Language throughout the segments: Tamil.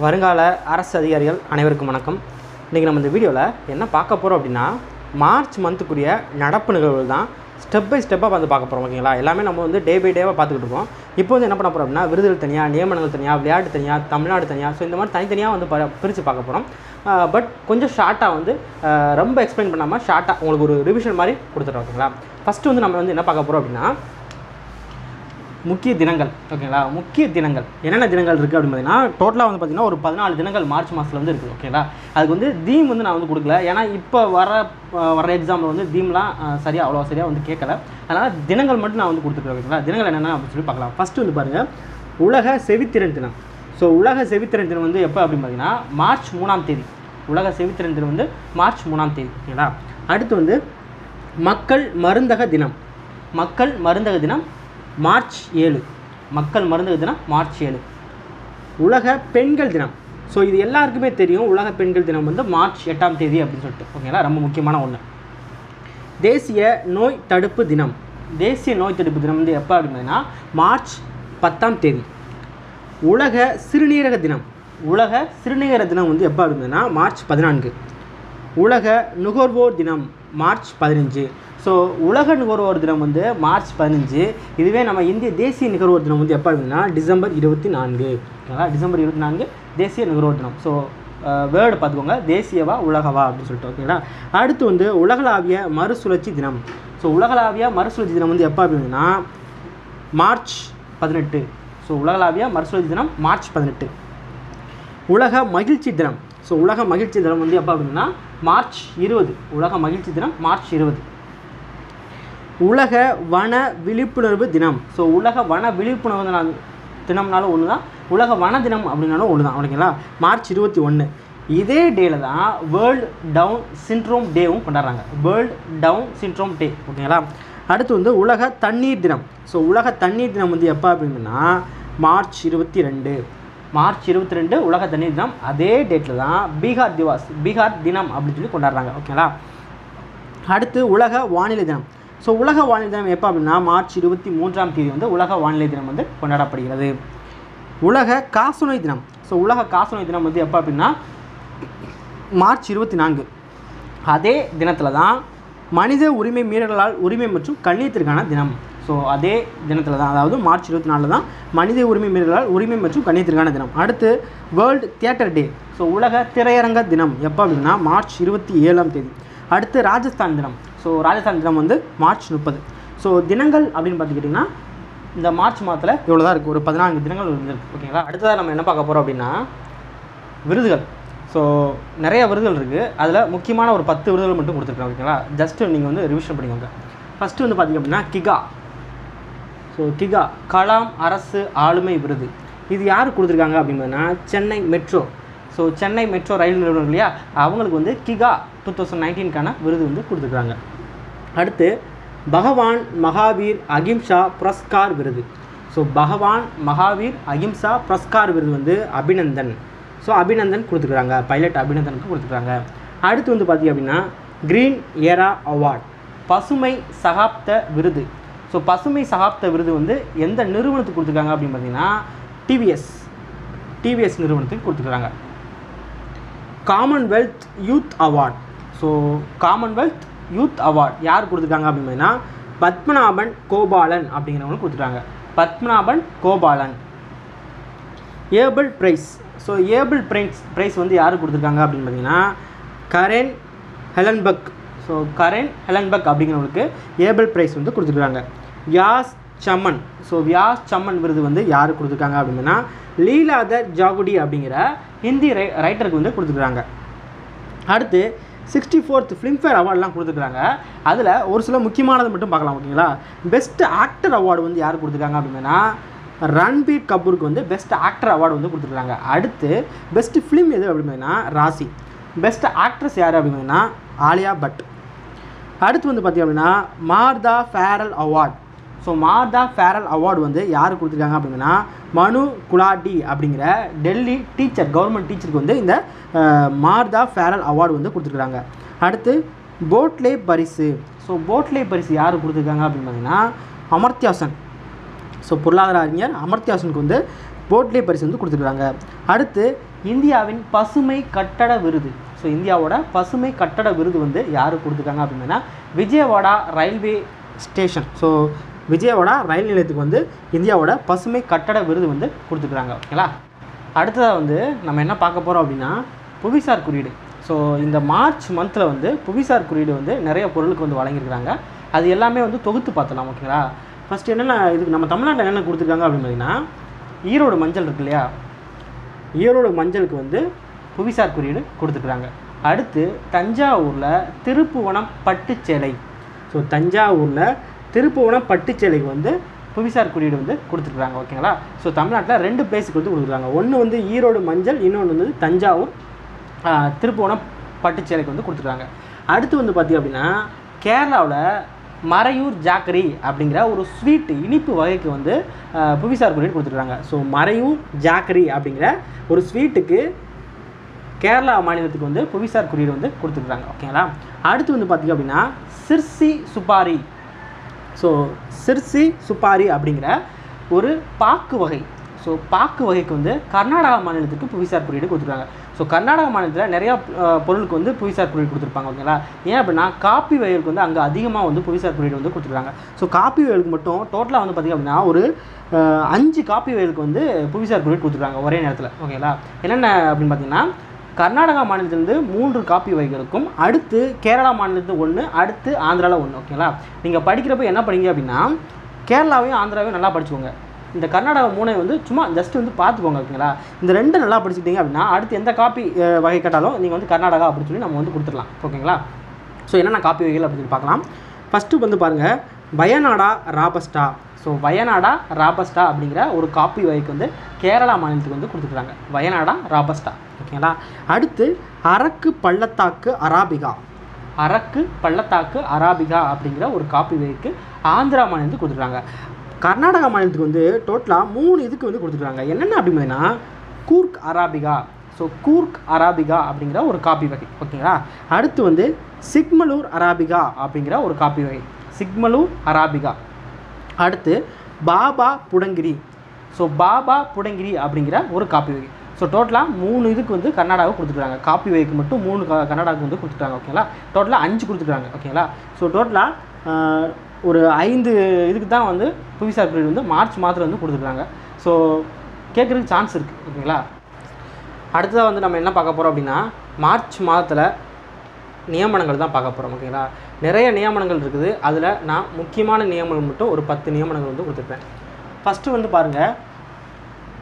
வருங்கால அரசு அதிகாரிகள் அனைவருக்கும் வணக்கம். இன்றைக்கி நம்ம இந்த வீடியோவில் என்ன பார்க்க போகிறோம் அப்படின்னா, மார்ச் மந்த்துக்குரிய நடப்பு நிகழ்வுகள் தான் ஸ்டெப் பை ஸ்டெப்பாக வந்து பார்க்க போகிறோம். ஓகேங்களா, எல்லாமே நம்ம வந்து டே பை டேவாக பார்த்துக்கிட்டு இருக்கோம். இப்போ வந்து என்ன பண்ண போகிறோம் அப்படின்னா, விருதுகள் தனியாக, நியமனங்கள் தனியாக, விளையாட்டு தனியாக, தமிழ்நாடு தனியாக, ஸோ இந்த மாதிரி தனித்தனியாக வந்து பிரித்து பார்க்க போகிறோம். பட் கொஞ்சம் ஷார்ட்டாக வந்து ரொம்ப எக்ஸ்பிளைன் பண்ணாமல் ஷார்ட்டாக உங்களுக்கு ஒரு ரிவிஷன் மாதிரி கொடுத்துட்றோம். ஓகேங்களா, ஃபஸ்ட்டு வந்து நம்ம வந்து என்ன பார்க்க போகிறோம் அப்படின்னா, முக்கிய தினங்கள். ஓகேங்களா, முக்கிய தினங்கள் என்னென்ன தினங்கள் இருக்குது அப்படின்னு பார்த்தீங்கன்னா, டோட்டலாக வந்து பார்த்திங்கன்னா ஒரு 14 தினங்கள் மார்ச் மாதத்தில் வந்து இருக்குது. ஓகேங்களா, அதுக்கு வந்து தீம் வந்து நான் வந்து கொடுக்கல, ஏன்னா இப்போ வர எக்ஸாமில் வந்து தீம்லாம் அவ்வளோ சரியாக வந்து கேட்கல. அதனால் தினங்கள் மட்டும் நான் வந்து கொடுத்துருக்கேன். ஓகேங்களா, தினங்கள் என்னென்ன அப்படின்னு சொல்லி பார்க்கலாம். ஃபஸ்ட்டு வந்து பாருங்கள், உலக செவித்திறன் தினம். ஸோ உலக செவித்திறன் தினம் வந்து எப்போ அப்படின்னு பார்த்தீங்கன்னா மார்ச் 3ஆம் தேதி. உலக செவித்திறன் தினம் வந்து மார்ச் 3ஆம் தேதி. ஓகேங்களா, அடுத்து வந்து மக்கள் மருந்தக தினம். மக்கள் மருந்தக தினம் மார்ச் 7. மக்கள் மருந்தக தினம் மார்ச் 7. உலக பெண்கள் தினம். ஸோ இது எல்லாருக்குமே தெரியும், உலக பெண்கள் தினம் வந்து மார்ச் 8ஆம் தேதி அப்படின்னு சொல்லிட்டு. ஓகேங்களா, ரொம்ப முக்கியமான ஒன்று. தேசிய நோய் தடுப்பு தினம். தேசிய நோய் தடுப்பு தினம் வந்து எப்போ அப்படின்னா மார்ச் 10ஆம் தேதி. உலக சிறுநீரக தினம். உலக சிறுநீரக தினம் வந்து எப்போ அப்படின்னா மார்ச் 14. உலக நுகர்வோர் தினம் மார்ச் 15. ஸோ உலக நுகர்வோர் தினம் வந்து மார்ச் 15. இதுவே நம்ம இந்திய தேசிய நுகர்வோர் தினம் வந்து எப்போ அப்படின்னா டிசம்பர் 24. ஓகேங்களா, டிசம்பர் 24 தேசிய நுகர்வோர் தினம். ஸோ வேர்டு பார்த்துக்கோங்க, தேசியவா உலகவா அப்படின்னு சொல்லிட்டு. ஓகேங்களா, அடுத்து வந்து உலகளாவிய மறுசுழற்சி தினம். ஸோ உலகளாவிய மறுசுழற்சி தினம் வந்து எப்போ அப்படின்னா மார்ச் 18. ஸோ உலகளாவிய மறுசுழற்சி தினம் மார்ச் 18. உலக மகிழ்ச்சி தினம். ஸோ உலக மகிழ்ச்சி தினம் வந்து எப்போ அப்படின்னா மார்ச் 20. உலக மகிழ்ச்சி தினம் மார்ச் 20. உலக வன விழிப்புணர்வு தினம். ஸோ உலக வன விழிப்புணர்வு தினம்னாலும் ஒன்று தான், உலக வன தினம் அப்படின்னாலும் ஒன்று தான். ஓகேங்களா, மார்ச் 21. இதே டேல தான் வேர்ல்டு டவுன் சிண்ட்ரோம் டேவும் கொண்டாடுறாங்க. World down syndrome day. ஓகேங்களா, அடுத்து வந்து உலக தண்ணீர் தினம். ஸோ உலக தண்ணீர் தினம் வந்து எப்போ அப்படின்னா மார்ச் 22. மார்ச் 22 உலக தண்ணீர் தினம். அதே டேட்டில் தான் பீகார் தினம் அப்படின்னு சொல்லி கொண்டாடுறாங்க. ஓகேங்களா, அடுத்து உலக வானிலை தினம். ஸோ உலக வானிலை தினம் எப்போ அப்படின்னா மார்ச் 23ஆம் தேதி வந்து உலக வானிலை தினம் வந்து கொண்டாடப்படுகிறது. உலக காசநோய் தினம். ஸோ உலக காசநோய் தினம் வந்து எப்போ அப்படின்னா மார்ச் 24. அதே தினத்தில் தான் மனித உரிமை மீறல்களால் உரிமை மற்றும் கண்ணியத்திற்கான தினம். ஸோ அதே தினத்தில் தான், அதாவது மார்ச் 24 தான் மனித உரிமை மீறல்களால் உரிமை மற்றும் கண்ணியத்திற்கான தினம். அடுத்து வேர்ல்டு தியேட்டர் டே. ஸோ உலக திரையரங்க தினம் எப்போ அப்படின்னா மார்ச் 27ஆம் தேதி. அடுத்து ராஜஸ்தான் தினம். ஸோ ராஜஸ்தான் தினம் வந்து மார்ச் 30. ஸோ தினங்கள் அப்படின்னு பார்த்துக்கிட்டிங்கன்னா இந்த மார்ச் மாதத்தில் இவ்வளோ தான் இருக்குது, ஒரு 14 தினங்கள் இருக்குது. ஓகேங்களா, அடுத்ததாக நம்ம என்ன பார்க்க போகிறோம் அப்படின்னா விருதுகள். ஸோ நிறைய விருதுகள் இருக்குது, அதில் முக்கியமான ஒரு 10 விருதுகள் மட்டும் கொடுத்துருக்காங்க. ஓகேங்களா, ஜஸ்ட்டு நீங்கள் வந்து ரிவிஷன் பண்ணிக்கோங்க. ஃபஸ்ட்டு வந்து பார்த்திங்க அப்படின்னா கிகா. ஸோ கிகா கலாம் அரசு ஆளுமை விருது. இது யார் கொடுத்துருக்காங்க அப்படின்னா Chennai metro. So Chennai metro rail நிறுவனம் இல்லையா, அவங்களுக்கு வந்து கிகா 2019க்கான விருது வந்து கொடுத்துருக்காங்க. அடுத்து பகவான் மகாவீர் அகிம்சா புரஸ்கார் விருது. ஸோ பகவான் மகாவீர் அகிம்சா புரஸ்கார் விருது வந்து அபிநந்தன். ஸோ அபிநந்தன் கொடுத்துருக்காங்க, பைலட் அபிநந்தனுக்கு கொடுத்துருக்காங்க. அடுத்து வந்து பார்த்திங்க அப்படின்னா க்ரீன் ஏரா அவார்ட், பசுமை சகாப்த விருது. ஸோ பசுமை சகாப்த விருது வந்து எந்த நிறுவனத்துக்கு கொடுத்துருக்காங்க அப்படின்னு பார்த்தீங்கன்னா டிவிஎஸ் நிறுவனத்துக்கு கொடுத்துருக்காங்க. Commonwealth Youth Award. So Commonwealth Youth Award யார் கொடுத்துருக்காங்க அப்படின்னா பத்மநாபன் கோபாலன் அப்படிங்கிறவங்க கொடுத்துருக்காங்க. Padmanabhan Gopalan. Abel Prize. So Abel Prize வந்து யார் கொடுத்துருக்காங்க அப்படின்னு பார்த்தீங்கன்னா Karen Uhlenbeck. So Karen Uhlenbeck அப்படிங்கிறவங்களுக்கு ஏபிள் பிரைஸ் வந்து கொடுத்துருக்காங்க. வியாஸ் சம்மன். ஸோ வியாஸ் சம்மன் விருது வந்து யார் கொடுத்துருக்காங்க அப்படின்னா லீலாதர் ஜாகுடி அப்படிங்கிற ஹிந்தி ரைட்டருக்கு வந்து கொடுத்துருக்காங்க. அடுத்து 64th ஃபிலிம்ஃபேர் அவார்டெலாம் கொடுத்துருக்காங்க. அதில் ஒரு சில முக்கியமானது மட்டும் பார்க்கலாம். ஓகேங்களா, பெஸ்ட் ஆக்டர் அவார்டு வந்து யார் கொடுத்துருக்காங்க அப்படின்னா ரன்பீர் கபூருக்கு வந்து பெஸ்ட் ஆக்டர் அவார்டு வந்து கொடுத்துருக்காங்க. அடுத்து பெஸ்ட் ஃபிலிம் எது அப்படின்னா ராசி. பெஸ்ட் ஆக்ட்ரஸ் யார் அப்படின்னா ஆலியா பட். அடுத்து வந்து பார்த்திங்க அப்படின்னா மார்தா ஃபேரல் அவார்ட். ஸோ மார்தா ஃபேரல் அவார்டு வந்து யார் கொடுத்துருக்காங்க அப்படின்னா மனு குலாடி அப்படிங்கிற டெல்லி டீச்சர், கவர்மெண்ட் டீச்சருக்கு வந்து இந்த மார்தா ஃபேரல் அவார்டு வந்து கொடுத்துருக்காங்க. அடுத்து போட்லே பரிசு. ஸோ போட்லே பரிசு யார் கொடுத்துருக்காங்க அப்படின்னு பார்த்தீங்கன்னா அமர்த்தியா சென். ஸோ பொருளாதார அறிஞர் அமர்த்தியா செனுக்கு வந்து போட்லே பரிசு வந்து கொடுத்துருக்காங்க. அடுத்து இந்தியாவின் பசுமை கட்டட விருது. ஸோ இந்தியாவோட பசுமை கட்டட விருது வந்து யாருக்கு கொடுத்துருக்காங்க அப்படின்னா Vijayawada railway station. So Vijayawada ரயில் நிலையத்துக்கு வந்து இந்தியாவோட பசுமை கட்டட விருது வந்து கொடுத்துருக்குறாங்க. ஓகேங்களா. அடுத்ததாக வந்து நம்ம என்ன பார்க்க போகிறோம் அப்படின்னா புவிசார் குறியீடு. ஸோ இந்த மார்ச் மந்தில் வந்து புவிசார் குறியீடு வந்து நிறைய பொருளுக்கு வந்து வழங்கியிருக்கிறாங்க. அது எல்லாமே வந்து தொகுத்து பார்த்தலாம். ஓகேங்களா. ஃபஸ்ட்டு என்னென்ன இதுக்கு நம்ம தமிழ்நாட்டில் என்னென்ன கொடுத்துருக்காங்க அப்படின்னு பார்த்தீங்கன்னா ஈரோடு மஞ்சள் இருக்கு இல்லையா, ஈரோடு மஞ்சளுக்கு வந்து புவிசார் குறியீடு கொடுத்துருக்குறாங்க. அடுத்து தஞ்சாவூரில் திருப்புவனம் பட்டுச்சேலை. ஸோ தஞ்சாவூரில் திருப்புவனம் பட்டுச்சேலைக்கு வந்து புவிசார் குறியீடு வந்து கொடுத்துருக்குறாங்க. ஓகேங்களா. ஸோ தமிழ்நாட்டில் 2 பிளேஸுக்கு வந்து கொடுத்துருக்காங்க. ஒன்று வந்து ஈரோடு மஞ்சள், இன்னொன்று வந்து தஞ்சாவூர் திருப்புவனம் பட்டுச்சேலைக்கு வந்து கொடுத்துருக்காங்க. அடுத்து வந்து பார்த்திங்க அப்படின்னா கேரளாவில் மறையூர் ஜாக்கரி அப்படிங்கிற ஒரு ஸ்வீட் இனிப்பு வகைக்கு வந்து புவிசார் குறியீடு கொடுத்துருக்காங்க. ஸோ மறையூர் ஜாக்கரி அப்படிங்கிற ஒரு ஸ்வீட்டுக்கு கேரளா மாநிலத்துக்கு வந்து புவிசார் குறியீடு வந்து கொடுத்துருக்காங்க. ஓகேங்களா. அடுத்து வந்து பார்த்திங்க அப்படின்னா சிர்சி சுப்பாரி. ஸோ சிர்சி சுப்பாரி அப்படிங்கிற ஒரு பாக்கு வகை. ஸோ பாக்கு வகைக்கு வந்து கர்நாடகா மாநிலத்துக்கு புவிசார் குறியீடு கொடுத்துருக்காங்க. ஸோ கர்நாடகா மாநிலத்தில் நிறையா பொருளுக்கு வந்து புவிசார் குறியீடு கொடுத்துருப்பாங்க. ஓகேங்களா. ஏன் அப்படின்னா காப்பி வகைகளுக்கு வந்து அங்கே அதிகமாக வந்து புவிசார் குறியீடு வந்து கொடுத்துருக்காங்க. ஸோ காப்பி வகைகளுக்கு மட்டும் டோட்டலாக வந்து பார்த்திங்க அப்படின்னா ஒரு 5 காப்பி வகைகளுக்கு வந்து புவிசார் குறியீடு கொடுத்துருக்காங்க ஒரே நேரத்தில். ஓகேங்களா. என்னென்ன அப்படின்னு பார்த்தீங்கன்னா கர்நாடகா மாநிலத்திலேருந்து 3 காப்பி வகைகளுக்கும், அடுத்து கேரளா மாநிலத்துக்கு 1, அடுத்து ஆந்திராவில் 1. ஓகேங்களா. நீங்கள் படிக்கிறப்ப என்ன படிங்க அப்படின்னா கேரளாவையும் ஆந்திராவையும் நல்லா படிச்சுக்கோங்க. இந்த கர்நாடகா 3 வந்து சும்மா ஜஸ்ட் வந்து பார்த்துக்கோங்க. ஓகேங்களா. இந்த 2 நல்லா படிச்சுக்கிட்டீங்க அப்படின்னா அடுத்து எந்த காப்பி வகை கேட்டாலும் நீங்கள் வந்து கர்நாடகா அப்படின்னு சொல்லி நம்ம வந்து கொடுத்துடலாம். ஓகேங்களா. ஸோ என்னென்ன காப்பி வகைகள் அப்படின்னு சொல்லி பார்க்கலாம். ஃபஸ்ட்டு வந்து பாருங்கள் வயநாடா ராபஸ்டா. ஸோ வயநாடா ராபஸ்டா அப்படிங்கிற ஒரு காப்பி வகைக்கு வந்து கேரளா மாநிலத்துக்கு வந்து கொடுத்துருக்காங்க. வயநாடா ராபஸ்டா. ஓகேங்களா. அடுத்து அரக்கு பள்ளத்தாக்கு அராபிகா. அரக்கு பள்ளத்தாக்கு அராபிகா அப்படிங்கிற ஒரு காப்பி வகைக்கு ஆந்திரா மாநிலத்துக்கு கொடுத்துருக்காங்க. கர்நாடகா மாநிலத்துக்கு வந்து டோட்டலாக 3 இதுக்கு வந்து கொடுத்துருக்காங்க. என்னென்ன அப்படின்னா Coorg arabica. So Coorg arabica அப்படிங்கிற ஒரு காப்பி வகை. ஓகேங்களா. அடுத்து வந்து சிக்மலூர் அராபிகா அப்படிங்கிற ஒரு காப்பி வகை. சிக்மலூர் அராபிகா. அடுத்து பாபா புடங்கிரி. ஸோ பாபா புடங்கிரி அப்படிங்கிற ஒரு காப்பி வகை. ஸோ டோட்டலாக 3 இதுக்கு வந்து கர்நாடகா கொடுத்துருக்காங்க. காப்பி வகைக்கு மட்டும் 3 கர்நாடகாவுக்கு வந்து கொடுத்துருக்காங்க. ஓகேங்களா. டோட்டலாக 5 கொடுத்துருக்காங்க. ஓகேங்களா. ஸோ டோட்டலாக ஒரு 5 இதுக்கு தான் வந்து புவிசார் குறியீடு வந்து மார்ச் மாதத்தில் வந்து கொடுத்துருக்காங்க. ஸோ கேட்குறதுக்கு சான்ஸ் இருக்குது. ஓகேங்களா. அடுத்ததாக வந்து நம்ம என்ன பார்க்க போகிறோம் அப்படின்னா மார்ச் மாதத்தில் நியமனங்கள் தான் பார்க்க போகிறோம். ஓகேங்களா. நிறைய நியமனங்கள் இருக்குது. அதில் நான் முக்கியமான நியமனம் மட்டும் ஒரு 10 நியமனங்கள் வந்து கொடுத்துருப்பேன். ஃபஸ்ட்டு வந்து பாருங்கள்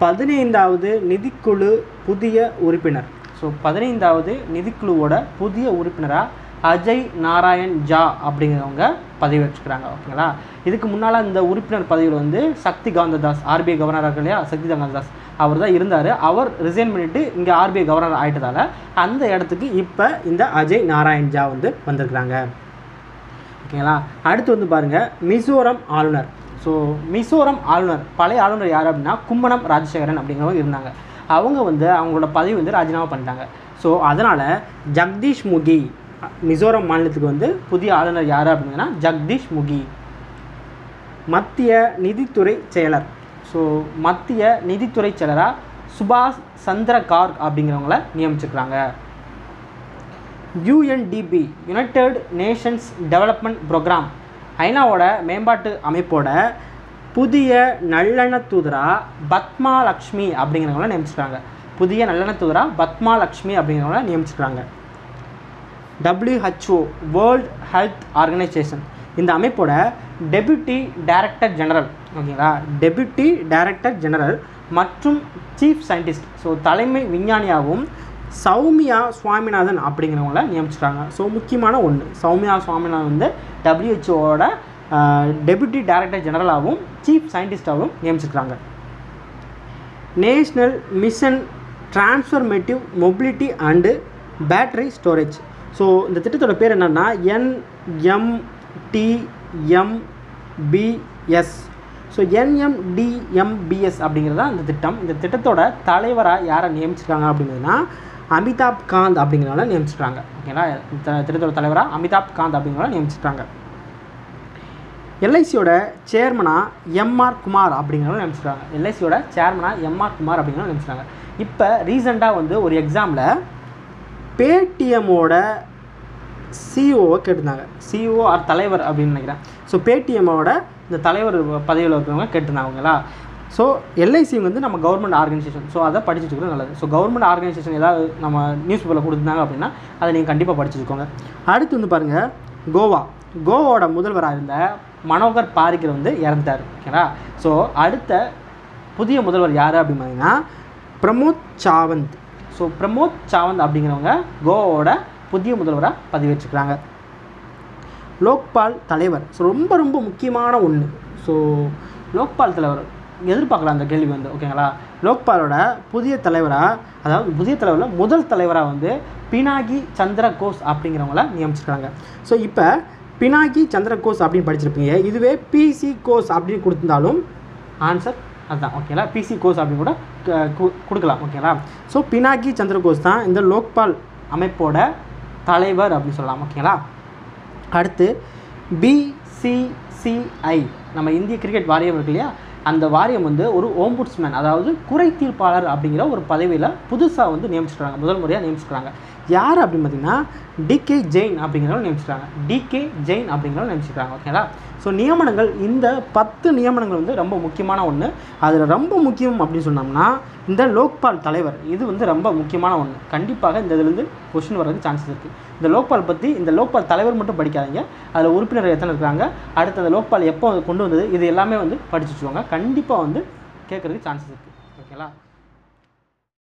15வது நிதிக்குழு புதிய உறுப்பினர். ஸோ 15வது நிதிக்குழுவோட புதிய உறுப்பினராக அஜய் நாராயண் ஜா அப்படிங்கிறவங்க பதவி வச்சுக்கிறாங்க. ஓகேங்களா. இதுக்கு முன்னால் இந்த உறுப்பினர் பதவியில் வந்து சக்தி காந்ததாஸ் ஆர்பிஐ கவர்னராக இருக்கு இல்லையா, சக்தி காந்ததாஸ் அவர் தான் இருந்தார். அவர் ரிசைன் பண்ணிவிட்டு இங்கே ஆர்பிஐ கவர்னர் ஆகிட்டதால் அந்த இடத்துக்கு இப்போ இந்த அஜய் நாராயண் ஜா வந்து வந்திருக்கிறாங்க. ஓகேங்களா. அடுத்து வந்து பாருங்கள் மிசோரம் ஆளுநர். ஸோ மிசோரம் ஆளுநர் பழைய ஆளுநர் யார் அப்படின்னா கும்மனம் ராஜசேகரன் அப்படிங்கிறவங்க இருந்தாங்க. அவங்க வந்து அவங்களோட பதவி வந்து ராஜினாமா பண்ணிட்டாங்க. ஸோ அதனால் ஜக்தீஷ் முகி மிசோரம் மாநிலத்துக்கு வந்து புதிய ஆளுநர் யார் அப்படின்னா ஜக்தீஷ் முகி. மத்திய நிதித்துறை செயலர். ஸோ மத்திய நிதித்துறை செயலராக சுபாஷ் சந்திர கார்க் அப்படிங்கிறவங்கள நியமிச்சிருக்கிறாங்க. UNDP United Nations Development Programme ஐநாவோட மேம்பாட்டு அமைப்போட புதிய நல்லெண்ண தூதரா பத்மா லக்ஷ்மி அப்படிங்கிறவங்கள நியமிச்சிருக்காங்க. புதிய நல்லெண்ண தூதரா பத்மா லக்ஷ்மி அப்படிங்கிறவங்கள நியமிச்சிருக்காங்க. WHO வேர்ல்ட் ஹெல்த் ஆர்கனைசேஷன் இந்த அமைப்போட டெப்யூட்டி டைரக்டர் ஜெனரல். ஓகேங்களா. டெப்யூட்டி டைரக்டர் ஜெனரல் மற்றும் சீஃப் சயின்டிஸ்ட். ஸோ தலைமை விஞ்ஞானியாகவும் சௌமியா சுவாமிநாதன் அப்படிங்கிறவங்கள நியமிச்சிருக்காங்க. ஸோ முக்கியமான ஒன்று சௌமியா சுவாமிநாதன் வந்து WHOவோட டெப்யூட்டி டைரக்டர் ஜெனரலாகவும் சீஃப் சயின்டிஸ்டாகவும் நியமிச்சிருக்காங்க. National mission transformative mobility and battery storage. So இந்த திட்டத்தோட பேர் என்னென்னா NMDMBS. ஸோ NMDMBS அப்படிங்கிறது தான் இந்த திட்டம். இந்த திட்டத்தோட தலைவராக யாரை நியமிச்சிருக்காங்க அப்படிங்கிறதுனா அமிதாப் காந்த் அப்படிங்கிறவங்கள நியமிச்சிருக்காங்க. ஓகேங்களா. இந்த திட்டத்தோட தலைவராக அமிதாப் காந்த் அப்படிங்கிறவங்கள நியமிச்சிருக்காங்க. எல்ஐசியோட சேர்மனாக எம்ஆர் குமார் அப்படிங்கிறவங்க நினச்சிருக்காங்க. எல்ஐசியோட சேர்மனாக எம்ஆர் குமார் அப்படிங்கிறவங்க நினச்சிருக்காங்க. இப்போ ரீசெண்டாக வந்து ஒரு எக்ஸாமில் பேடிஎம்மோட சிஓவை கேட்டிருந்தாங்க. சிஓ ஆர் தலைவர் அப்படின்னு நினைக்கிறேன். ஸோ பேடிஎம்மோட இந்த தலைவர் பதவியில் இருக்கிறவங்க கேட்டிருந்தாங்களா. ஸோ எல்ஐசி வந்து நம்ம கவர்மெண்ட் ஆர்கனைசேஷன். ஸோ அதை படிச்சுட்டு இருக்கிறது நல்லது. ஸோ கவர்மெண்ட் ஆர்கனைசேஷன் ஏதாவது நம்ம நியூஸ் பேப்பரில் கொடுத்துருந்தாங்க அப்படின்னா அதை நீங்கள் கண்டிப்பாக படிச்சுக்கோங்க. அடுத்து வந்து பாருங்கள், கோவாவோட முதல்வராக இருந்த மனோகர் பாரிக்கர் வந்து இறந்துட்டார். ஓகேங்களா. ஸோ அடுத்த புதிய முதல்வர் யார் அப்படின்னு பார்த்தீங்கன்னா பிரமோத் சாவந்த். ஸோ பிரமோத் சாவந்த் அப்படிங்கிறவங்க கோவாவோட புதிய முதல்வராக பதவியேற்றுக்கிறாங்க. லோக்பால் தலைவர். ஸோ ரொம்ப ரொம்ப முக்கியமான ஒன்று. ஸோ லோக்பால் தலைவர் எதிர்பார்க்கலாம் அந்த கேள்வி வந்து. ஓகேங்களா. லோக்பாலோட புதிய தலைவராக, அதாவது புதிய தலைவரில் முதல் தலைவராக வந்து பினாகி சந்திர கோஸ் அப்படிங்கிறவங்கள நியமிச்சிருக்காங்க. ஸோ இப்போ பினாகி சந்திர கோஸ் அப்படின்னு படிச்சிருப்பீங்க. இதுவே பிசி கோஸ் அப்படின்னு கொடுத்துருந்தாலும் ஆன்சர் அதுதான். ஓகேங்களா. பிசி கோஸ் அப்படின்னு கூட கொடுக்கலாம். ஓகேங்களா. ஸோ பினாகி சந்திர கோஸ் தான் இந்த லோக்பால் அமைப்போட தலைவர் அப்படின்னு சொல்லலாம். ஓகேங்களா. அடுத்து பிசிசிஐ, நம்ம இந்திய கிரிக்கெட் வாரியம் இருக்கு இல்லையா, அந்த வாரியம் வந்து ஒரு ஓம்புட்ஸ்மேன், அதாவது குறை தீர்ப்பாளர் அப்படிங்கிற ஒரு பதவியில் புதுசாக வந்து நியமிச்சிருக்காங்க. முதல் முறையாக நியமிச்சிருக்காங்க. யார் அப்படின்னு பார்த்தீங்கன்னா டிகே ஜெயின் அப்படிங்கிறவங்க நியமிச்சிருக்காங்க. டிகே ஜெயின் அப்படிங்கிறவங்க நியமிச்சிருக்காங்க. ஓகேங்களா. ஸோ நியமனங்கள், இந்த 10 நியமனங்கள் வந்து ரொம்ப முக்கியமான ஒன்று. அதில் ரொம்ப முக்கியம் அப்படின்னு சொன்னோம்னா இந்த லோக்பால் தலைவர், இது வந்து ரொம்ப முக்கியமான ஒன்று. கண்டிப்பாக இந்த இதுலேருந்து கொஸ்டின் வர்றதுக்கு சான்சஸ் இருக்குது. இந்த லோக்பால் பற்றி, இந்த லோக்பால் தலைவர் மட்டும் படிக்காதீங்க, அதில் உறுப்பினர்கள் எத்தனை இருக்கிறாங்க, அடுத்து அந்த லோக்பால் எப்போ கொண்டு வந்தது, இது எல்லாமே வந்து படிச்சு வச்சுக்கோங்க. கண்டிப்பாக வந்து கேட்குறதுக்கு சான்சஸ் இருக்குது. ஓகேங்களா.